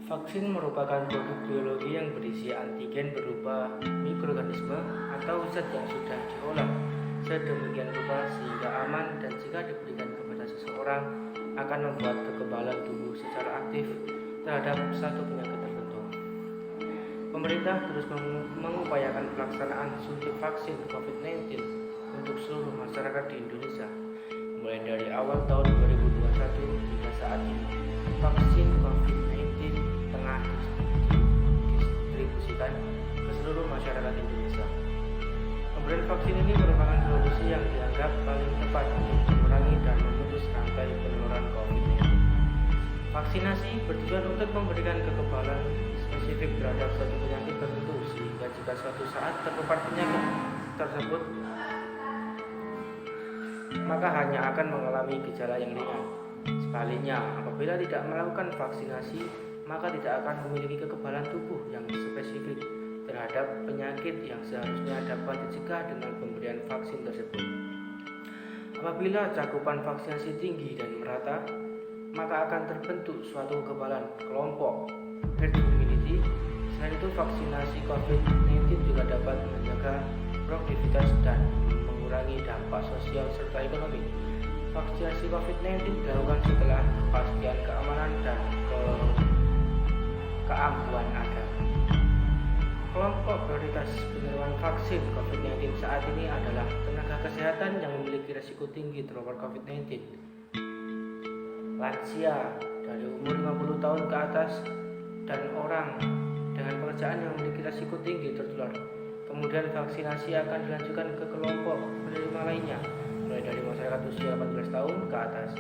Vaksin merupakan produk biologi yang berisi antigen berupa mikroorganisme atau zat yang sudah diolah sedemikian rupa sehingga aman dan jika diberikan kepada seseorang akan membuat kekebalan tubuh secara aktif terhadap satu penyakit tertentu. Pemerintah terus mengupayakan pelaksanaan suntik vaksin COVID-19 untuk seluruh masyarakat di Indonesia mulai dari awal tahun 2021 hingga saat ini. Vaksin COVID-19 tengah didistribusikan ke seluruh masyarakat Indonesia. Pemberian vaksin ini merupakan solusi yang dianggap paling tepat untuk mengurangi dan memutus rantai penularan COVID-19. Vaksinasi bertujuan untuk memberikan kekebalan spesifik terhadap suatu penyakit tertentu sehingga jika suatu saat terpapar penyakit tersebut maka hanya akan mengalami gejala yang ringan. Sebaliknya, apabila tidak melakukan vaksinasi, maka tidak akan memiliki kekebalan tubuh yang spesifik terhadap penyakit yang seharusnya dapat dicegah dengan pemberian vaksin tersebut. Apabila cakupan vaksinasi tinggi dan merata, maka akan terbentuk suatu kekebalan kelompok herd immunity. Selain itu, vaksinasi COVID-19 juga dapat menjaga produktivitas dan mengurangi dampak sosial serta ekonomi. Vaksinasi COVID-19 dilakukan setelah kepastian keamanan dan keampuhan ada. Kelompok prioritas penerimaan vaksin COVID-19 saat ini adalah tenaga kesehatan yang memiliki risiko tinggi terpapar COVID-19, lansia dari umur 50 tahun ke atas, dan orang dengan pekerjaan yang memiliki risiko tinggi tertular. Kemudian vaksinasi akan dilanjutkan ke kelompok penerima lainnya, mulai dari masyarakat usia 18 tahun ke atas.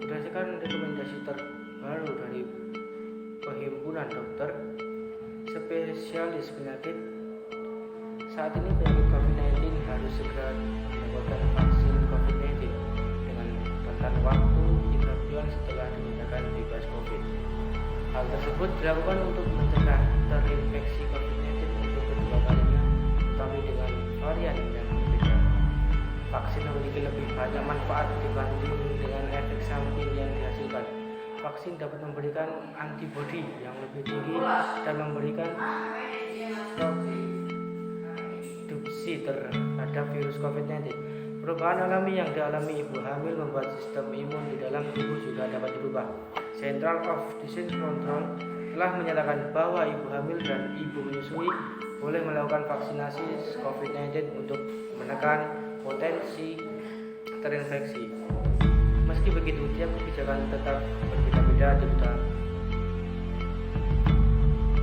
Berdasarkan rekomendasi terbaru dari Perhimpunan Dokter Spesialis Penyakit, saat ini penyakit COVID-19 harus segera mendapatkan vaksin COVID-19 dengan rentan waktu 3 bulan setelah dinyatakan bebas COVID. Hal tersebut dilakukan untuk mencegah terinfeksi COVID-19 untuk kedua kalinya, tetapi dengan varian yang berbeda. Vaksin memiliki lebih banyak manfaat dibanding dengan efek samping yang dihasilkan. Vaksin dapat memberikan antibodi yang lebih tinggi dan memberikan proteksi terhadap virus COVID-19. Perubahan alami yang dialami ibu hamil membuat sistem imun di dalam tubuh juga dapat dirubah. Central of Disease Control telah menyatakan bahwa ibu hamil dan ibu menyusui boleh melakukan vaksinasi COVID-19 untuk menekan potensi terinfeksi. Meski begitu, tiap kebijakan tetap berbeda-beda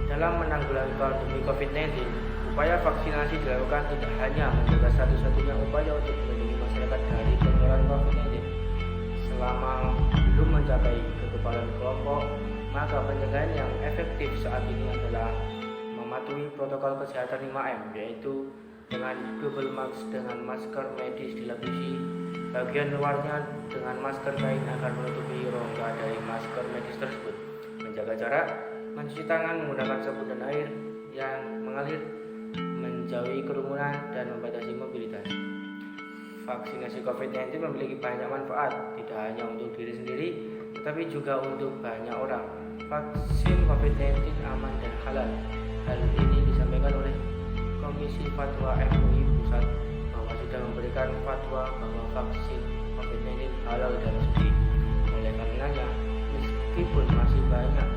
dalam menanggulangi pandemi COVID-19. Upaya vaksinasi dilakukan tidak hanya menjaga satu-satunya upaya untuk melindungi masyarakat dari penularan COVID-19. Selama belum mencapai kekebalan kelompok, maka pencegahan yang efektif saat ini adalah mematuhi protokol kesehatan 5M, yaitu dengan double mask dengan masker medis dilapisi bagian luarnya dengan masker kain agar menutupi rongga dari masker medis tersebut, menjaga jarak, mencuci tangan menggunakan sabun dan air yang mengalir, menjauhi kerumunan, dan membatasi mobilitas. Vaksinasi COVID-19 memiliki banyak manfaat, tidak hanya untuk diri sendiri, tetapi juga untuk banyak orang. Vaksin COVID-19 aman dan halal. Hal ini disampaikan oleh Komisi Fatwa MUI Pusat bahwa sudah memberikan fatwa bahwa vaksin COVID-19 halal dan suci. Oleh karenanya, meskipun masih banyak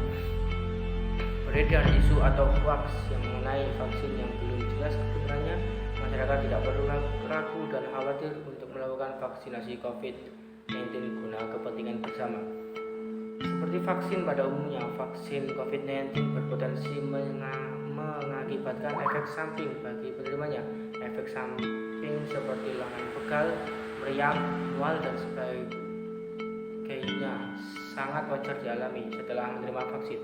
beredar isu atau hoax yang mengenai vaksin yang belum jelas kebenarannya, masyarakat tidak perlu ragu dan khawatir untuk melakukan vaksinasi COVID-19 guna kepentingan bersama. Seperti vaksin pada umumnya, vaksin COVID-19 berpotensi mengakibatkan efek samping bagi penerimanya. Efek samping seperti lengan pegal, meriang, mual, dan sebagainya sangat wajar dialami setelah menerima vaksin.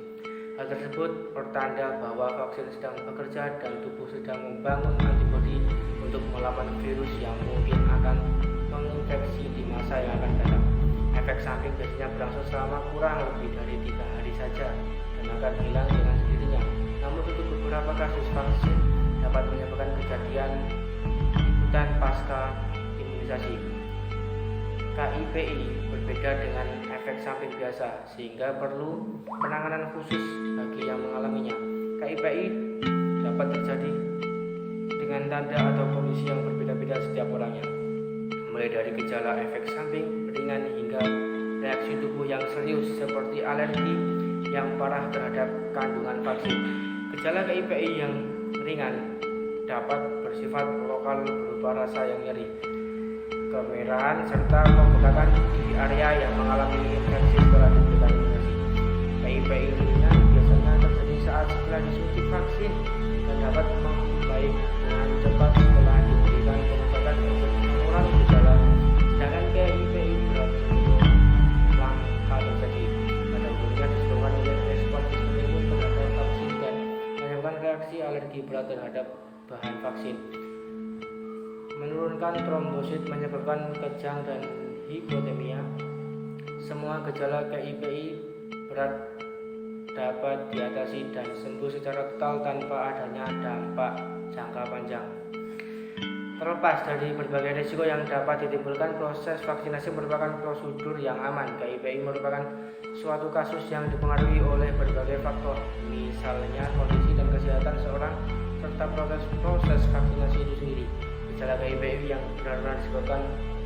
Hal tersebut pertanda bahwa vaksin sedang bekerja dan tubuh sedang membangun antibodi untuk melawan virus yang mungkin akan menginfeksi di masa yang akan datang. Efek samping biasanya berlangsung selama kurang lebih dari 3 hari saja dan akan hilang dengan sendirinya. Namun untuk beberapa kasus vaksin dapat menyebabkan kejadian ikutan pasca imunisasi. KIPI berbeda dengan efek samping biasa sehingga perlu penanganan khusus bagi yang mengalaminya. KIPI dapat terjadi dengan tanda atau kondisi yang berbeda-beda setiap orangnya, mulai dari gejala efek samping ringan hingga reaksi tubuh yang serius seperti alergi yang parah terhadap kandungan vaksin. Gejala KIPI yang ringan dapat bersifat lokal berupa rasa yang nyeri, kemerahan, serta pembekakan di area yang mengalami infeksi setelah diberikan imunisasi. KIPI ringan biasanya terjadi saat setelah disuntik vaksin dan dapat membaik dengan cepat setelah diberikan pengobatan untuk mengurangi gejala. Sedangkan KIPI berat langka terjadi pada umumnya disebabkan oleh respons sistem imun terhadap vaksin dan menyebabkan reaksi alergi berat terhadap bahan vaksin, menurunkan trombosit, menyebabkan kejang dan hipotemia. Semua gejala KIPI berat dapat diatasi dan sembuh secara total tanpa adanya dampak jangka panjang. Terlepas dari berbagai risiko yang dapat ditimbulkan, proses vaksinasi merupakan prosedur yang aman. KIPI merupakan suatu kasus yang dipengaruhi oleh berbagai faktor, misalnya kondisi dan kesehatan seorang serta proses vaksinasi itu sendiri. Gejala KIPI yang benar-benar disebabkan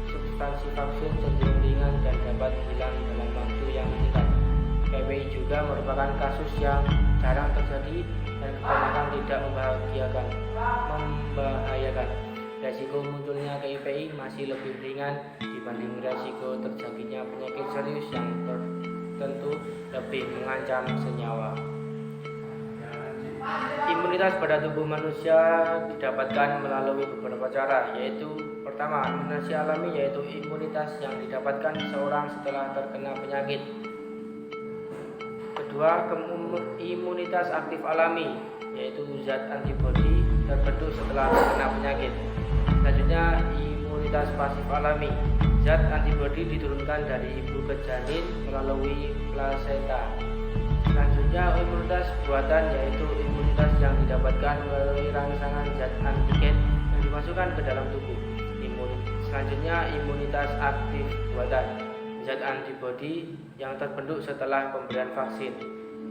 substansi vaksin cenderung ringan dan dapat hilang dalam waktu yang singkat. KIPI juga merupakan kasus yang jarang terjadi dan kebanyakan tidak membahayakan. Resiko munculnya KIPI masih lebih ringan dibanding resiko terjangkitnya penyakit serius yang tentu lebih mengancam senyawa. Imunitas pada tubuh manusia didapatkan melalui beberapa cara, yaitu pertama, imunisasi alami, yaitu imunitas yang didapatkan seorang setelah terkena penyakit. Kedua, imunitas aktif alami, yaitu zat antibodi terbentuk setelah terkena penyakit. Selanjutnya, imunitas pasif alami, zat antibodi diturunkan dari ibu ke janin melalui plasenta. Selanjutnya, imunitas buatan, yaitu imunitas yang didapatkan melalui rangsangan zat antigen yang dimasukkan ke dalam tubuh. Selanjutnya, imunitas aktif buatan, zat antibodi yang terbentuk setelah pemberian vaksin.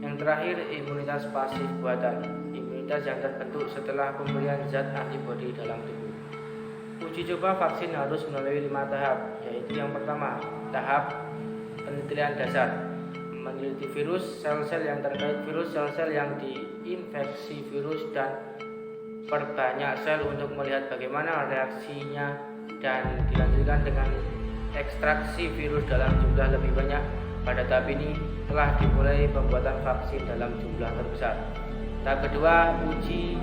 Yang terakhir, imunitas pasif buatan, imunitas yang terbentuk setelah pemberian zat antibodi dalam tubuh. Uji coba vaksin harus melalui 5 tahap, yaitu yang pertama, tahap penelitian dasar, meneliti virus, sel-sel yang terkait virus, sel-sel yang diinfeksi virus, dan perbanyak sel untuk melihat bagaimana reaksinya, dan dilanjutkan dengan ekstraksi virus dalam jumlah lebih banyak. Pada tahap ini telah dimulai pembuatan vaksin dalam jumlah terbesar. Tahap kedua, uji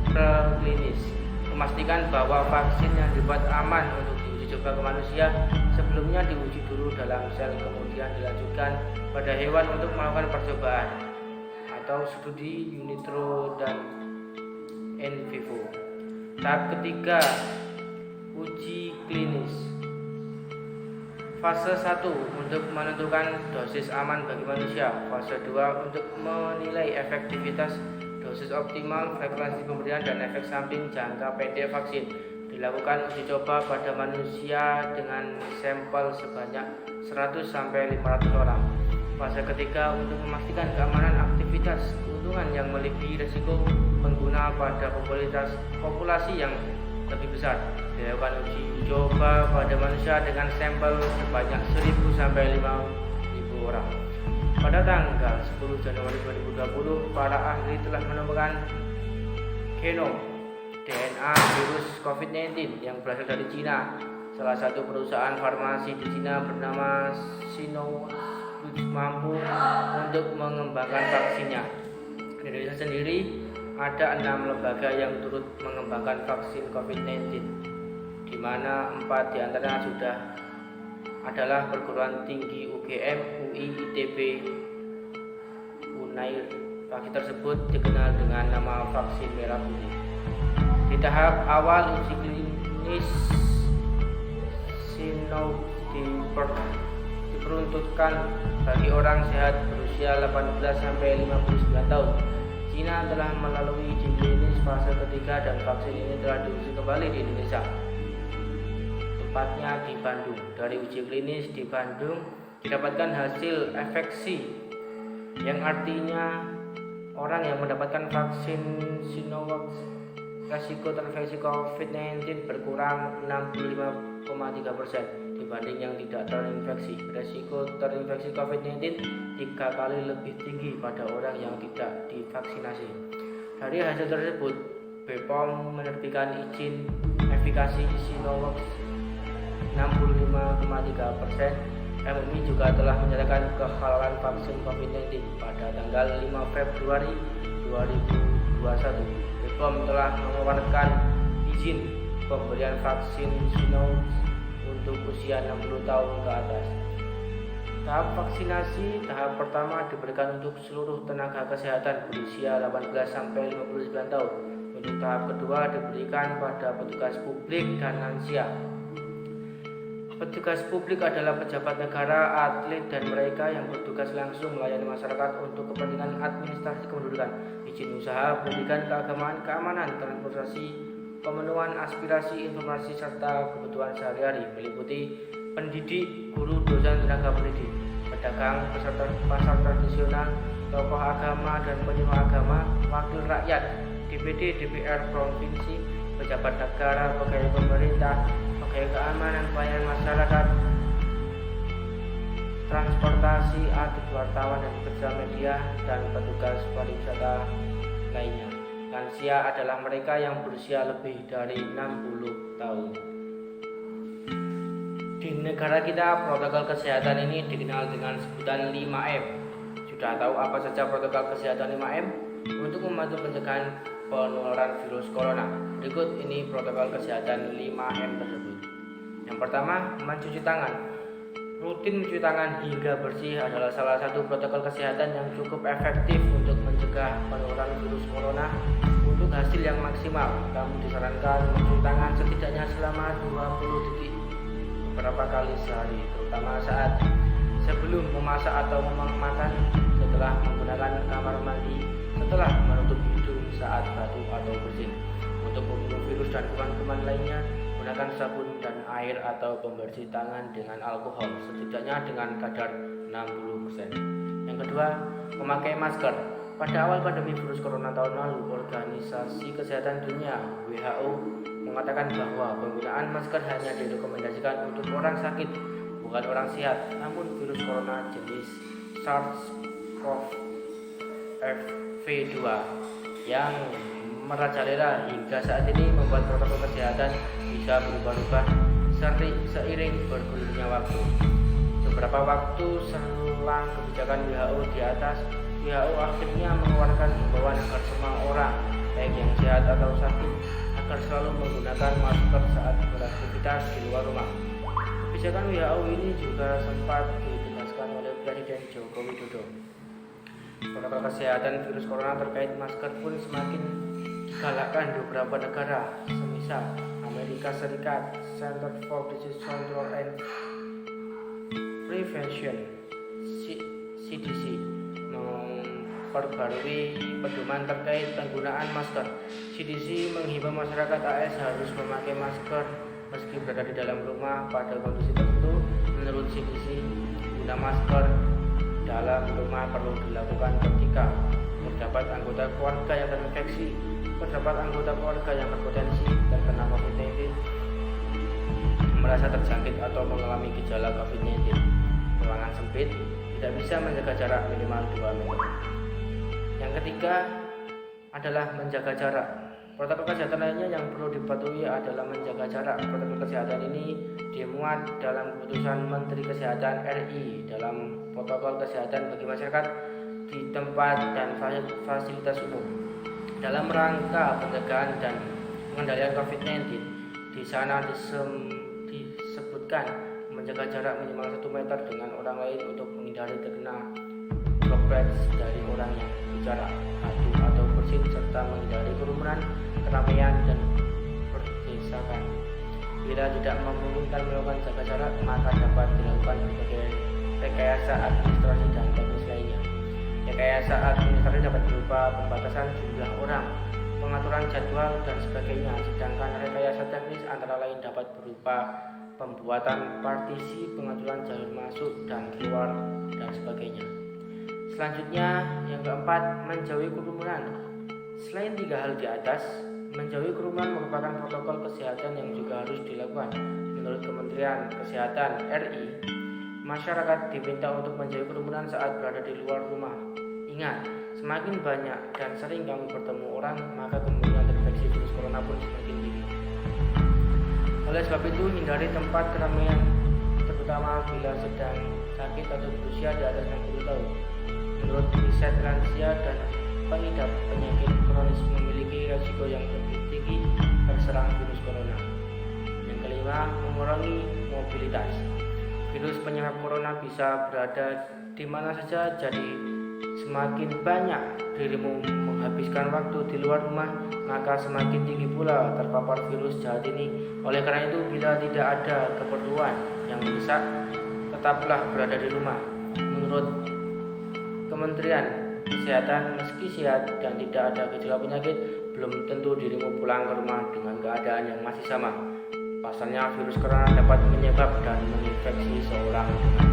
preklinis, memastikan bahwa vaksin yang dibuat aman untuk diuji coba ke manusia. Sebelumnya diuji dulu dalam sel, kemudian dilanjutkan pada hewan untuk melakukan percobaan atau studi in vitro dan in vivo. Tahap ketiga, uji klinis. Fase 1 untuk menentukan dosis aman bagi manusia. Fase 2 untuk menilai efektivitas, dosis optimal, frekuensi pemberian, dan efek samping jangka pendek vaksin. Dilakukan uji coba pada manusia dengan sampel sebanyak 100-500 orang. Fase ketiga untuk memastikan keamanan aktivitas, keuntungan yang melebihi risiko pengguna pada populasi yang lebih besar. Dilakukan uji coba pada manusia dengan sampel sebanyak 1000-5000 orang. Pada tanggal 10 Januari 2020, para ahli telah menemukan genom DNA virus COVID-19 yang berasal dari Cina. Salah satu perusahaan farmasi di Cina bernama Sinovac mampu untuk mengembangkan vaksinnya. Di Indonesia sendiri ada 6 lembaga yang turut mengembangkan vaksin COVID-19, di mana 4 diantaranya sudah adalah perguruan tinggi UGM, UI, ITB, Unair. Vaksin tersebut dikenal dengan nama vaksin merah putih. Di tahap awal uji klinis, Sinovac diperuntukkan bagi orang sehat berusia 18-59 tahun. Cina telah melalui uji klinis fase ketiga dan vaksin ini telah diuji kembali di Indonesia, tepatnya di Bandung. Dari uji klinis di Bandung, didapatkan hasil efeksi, yang artinya orang yang mendapatkan vaksin Sinovac resiko terinfeksi COVID-19 berkurang 65,3% dibanding yang tidak terinfeksi. Resiko terinfeksi COVID-19 3 kali lebih tinggi pada orang yang tidak divaksinasi. Dari hasil tersebut, BPOM menerbitkan izin efikasi Sinovac 65,3%. MUI juga telah menyatakan kehalalan vaksin COVID-19 pada tanggal 5 Februari 2021. BPOM telah mengeluarkan izin pemberian vaksin Sinovac untuk usia 60 tahun ke atas. Tahap vaksinasi tahap pertama diberikan untuk seluruh tenaga kesehatan berusia 18 sampai 59 tahun. Untuk tahap kedua diberikan pada petugas publik dan lansia. Petugas publik adalah pejabat negara, atlet, dan mereka yang bertugas langsung melayani masyarakat untuk kepentingan administrasi kependudukan, izin usaha, pendidikan, keagamaan, keamanan, transportasi, pemenuhan aspirasi, informasi, serta kebutuhan sehari-hari, meliputi pendidik, guru, dosen, tenaga pendidik, pedagang, peserta pasar tradisional, tokoh agama dan penyuluh agama, wakil rakyat, DPD, DPR provinsi, pejabat negara, pegawai pemerintah, pegawai keamanan, pelayanan masyarakat, transportasi, atlet, wartawan dan pekerja media, dan petugas pariwisata lainnya. Lansia adalah mereka yang berusia lebih dari 60 tahun. Di negara kita, protokol kesehatan ini dikenal dengan sebutan 5M. Sudah tahu apa saja protokol kesehatan 5M? Untuk membantu pencegahan penularan virus corona, berikut ini protokol kesehatan 5M tersebut. Yang pertama, mencuci tangan. Rutin mencuci tangan hingga bersih adalah salah satu protokol kesehatan yang cukup efektif untuk mencegah penularan virus corona. Untuk hasil yang maksimal, kamu disarankan mencuci tangan setidaknya selama 20 detik beberapa kali sehari, terutama saat sebelum memasak atau makan, setelah menggunakan kamar mandi, setelah menutup hidung saat batuk atau bersin. Untuk membunuh virus dan kuman-kuman lainnya, gunakan sabun dan air atau pembersih tangan dengan alkohol setidaknya dengan kadar 60%. Yang kedua, memakai masker. Pada awal pandemi virus corona tahun lalu, Organisasi Kesehatan Dunia (WHO) mengatakan bahwa penggunaan masker hanya direkomendasikan untuk orang sakit, bukan orang sehat. Namun virus corona jenis SARS-CoV-2 yang merajalela hingga saat ini membuat protokol kesehatan bisa berubah-ubah seiring bergulirnya waktu. Beberapa waktu selang kebijakan WHO di atas, WHO akhirnya mengeluarkan himbauan agar semua orang, baik yang sehat atau sakit, agar selalu menggunakan masker saat beraktivitas di luar rumah. Kebijakan WHO ini juga sempat ditegaskan oleh Presiden Joko Widodo. Protokol kesehatan virus corona terkait masker pun semakin digalakkan di beberapa negara, semisal Amerika Serikat. Center for Disease Control and Prevention (CDC) memperbarui pedoman terkait penggunaan masker. CDC menghimbau masyarakat AS harus memakai masker meski berada di dalam rumah pada kondisi tertentu. Menurut CDC, guna masker dalam rumah perlu dilakukan ketika terdapat anggota keluarga yang terinfeksi, terdapat anggota keluarga yang berpotensi terkena COVID-19, merasa terjangkit atau mengalami gejala COVID-19. Ruangan sempit, tidak bisa menjaga jarak minimal 2 meter. Yang ketiga adalah menjaga jarak. Protokol kesehatan lainnya yang perlu dipatuhi adalah menjaga jarak. Protokol kesehatan ini dimuat dalam keputusan Menteri Kesehatan RI dalam protokol kesehatan bagi masyarakat di tempat dan fasilitas umum dalam rangka pencegahan dan pengendalian COVID-19. Di sana disebutkan menjaga jarak minimal 1 meter dengan orang lain untuk menghindari terkena droplet dari orang yang bicara, batuk atau bersin, serta menghindari kerumunan, keramaian, dan berdesakan. Bila tidak memungkinkan melakukan jaga jarak, maka dapat dilakukan berbagai rekayasa administrasi dan teknis lainnya. Rekayasa administrasi dapat berupa pembatasan jumlah orang, pengaturan jadwal, dan sebagainya. Sedangkan rekayasa teknis antara lain dapat berupa pembuatan partisi, pengaturan jalur masuk dan keluar, dan sebagainya. Selanjutnya, yang keempat, menjauhi kerumunan. Selain 3 hal di atas, menjauhi kerumunan merupakan protokol kesehatan yang juga harus dilakukan. Menurut Kementerian Kesehatan RI, masyarakat diminta untuk menjauhi kerumunan saat berada di luar rumah. Ingat, semakin banyak dan sering kamu bertemu orang, maka kemungkinan terinfeksi virus corona pun semakin tinggi. Oleh sebab itu, hindari tempat keramaian, terutama bila sedang sakit atau berusia di atas 60 tahun. Menurut riset, lansia dan pengidap penyakit kronis memiliki risiko yang lebih tinggi terserang virus corona. Yang kelima, mengurangi mobilitas. Virus penyebab corona bisa berada di mana saja, jadi semakin banyak dirimu menghabiskan waktu di luar rumah, maka semakin tinggi pula terpapar virus jahat ini. Oleh karena itu, bila tidak ada keperluan yang mendesak, tetaplah berada di rumah. Menurut Kementerian Kesehatan, meski sehat dan tidak ada gejala penyakit, belum tentu dirimu pulang ke rumah dengan keadaan yang masih sama. Pasalnya, virus corona dapat menyebab dan menginfeksi seorang dengan